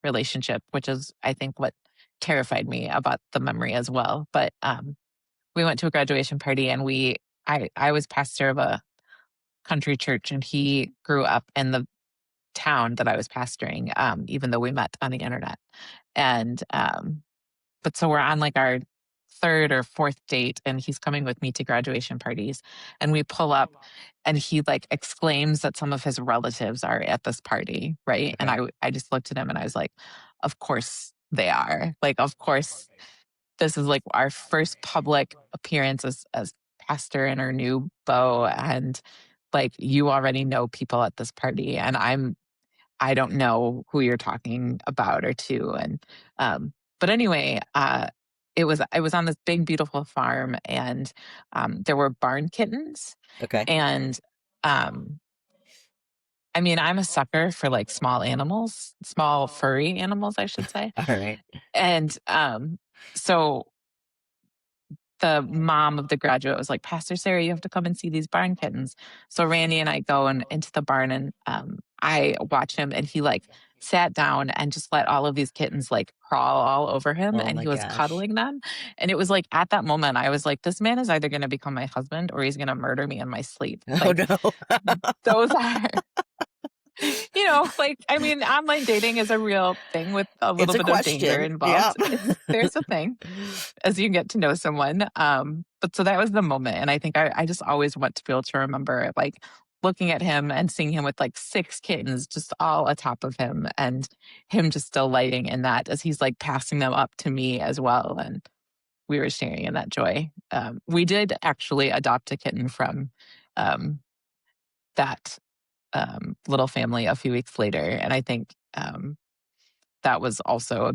relationship, which is I think what terrified me about the memory as well. But we went to a graduation party, and I was pastor of a country church, and he grew up in the town that I was pastoring, even though we met on the internet. And but so we're on like our third or fourth date, and he's coming with me to graduation parties, and we pull up and he like exclaims that some of his relatives are at this party, right? And Okay. I just looked at him and I was like, of course they are. Like, of course this is like our first public appearance as pastor in our new beau, and like you already know people at this party, and I don't know who you're talking about or to. And but anyway, it was on this big beautiful farm, and there were barn kittens. Okay. And um I mean, I'm a sucker for like small animals, small furry animals, I should say. All right. And so the mom of the graduate was like, "Pastor Sarah, you have to come and see these barn kittens." So Randy and I go into the barn, and I watch him, and he like sat down and just let all of these kittens like crawl all over him, Oh and my he was gosh. cuddling them. And it was like at that moment, I was like, this man is either going to become my husband or he's going to murder me in my sleep. Oh Like, no. those are like, I mean, online dating is a real thing with a It's little a bit of danger question. Yeah. involved. There's a thing as you get to know someone. But so that was the moment. And I think I just always want to be able to remember like looking at him and seeing him with like six kittens just all atop of him, and him just delighting in that as he's like passing them up to me as well. And we were sharing in that joy. We did actually adopt a kitten from um, that little family a few weeks later, and I think that was also a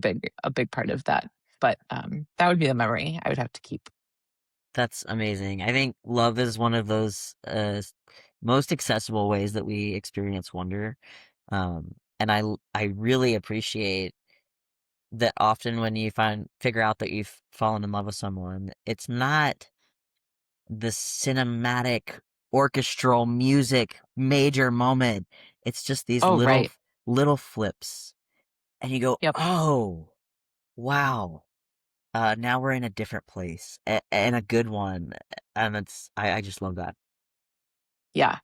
big part of that. But that would be the memory I would have to keep. That's amazing. I think love is one of those most accessible ways that we experience wonder. And I really appreciate that often when you figure out that you've fallen in love with someone, it's not the cinematic orchestral music major moment. It's just these Oh, right. little flips. And you go, Yep. "Oh, wow. Now we're in a different place and a good one." And I just love that. Yeah,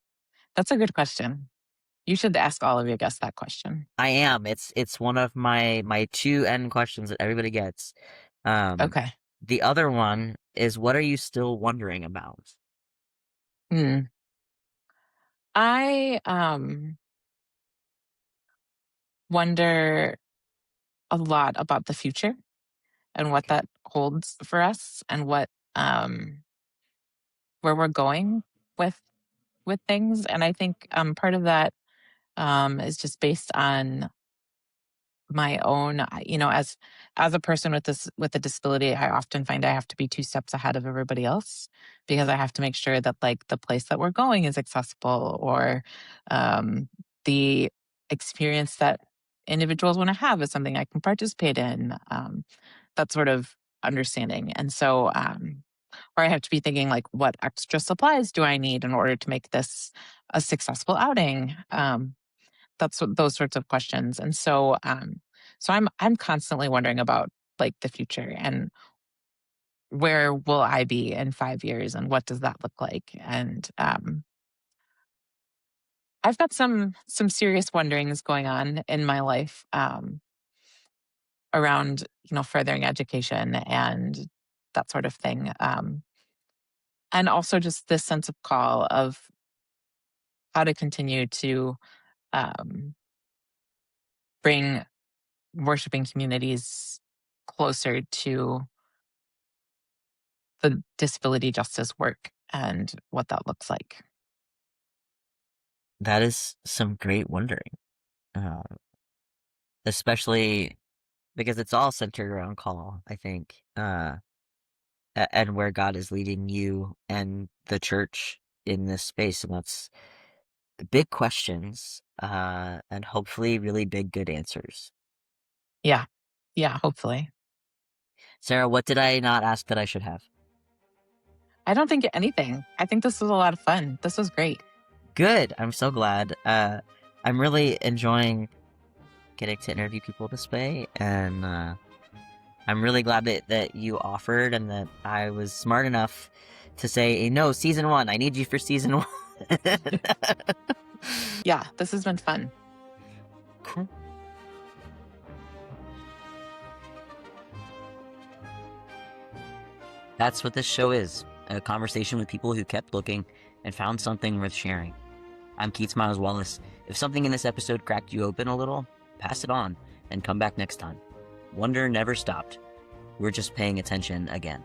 that's a good question. You should ask all of your guests that question. I am. It's one of my two end questions that everybody gets. Um, Okay. the other one is, what are you still wondering about? Hmm. I wonder a lot about the future and what Okay. that holds for us and um where we're going with things. And I think part of that is just based on my own, as a person with a disability, I often find I have to be 2 steps ahead of everybody else because I have to make sure that, like, the place that we're going is accessible, or the experience that individuals wanna have is something I can participate in, that sort of understanding. And so, or I have to be thinking, like, what extra supplies do I need in order to make this a successful outing? That's what, those sorts of questions. And so, I'm constantly wondering about, like, the future and where will I be in 5 years and what does that look like? And I've got some serious wonderings going on in my life, around, furthering education and that sort of thing. And also just this sense of call of how to continue to um, bring worshiping communities closer to the disability justice work and what that looks like. That is some great wondering, uh, especially because it's all centered around call, I think, and where God is leading you and the church in this space. And that's big questions, and hopefully really big, good answers. Yeah. Yeah, hopefully. Sarah, what did I not ask that I should have? I don't think anything. I think this was a lot of fun. This was great. Good. I'm so glad. I'm really enjoying getting to interview people this way, and I'm really glad that you offered and that I was smart enough to say, no, season one, I need you for season one. Yeah, this has been fun. Cool. That's what this show is, a conversation with people who kept looking and found something worth sharing. I'm Keats Miles-Wallace. If something in this episode cracked you open a little, pass it on and come back next time. Wonder never stopped. We're just paying attention again.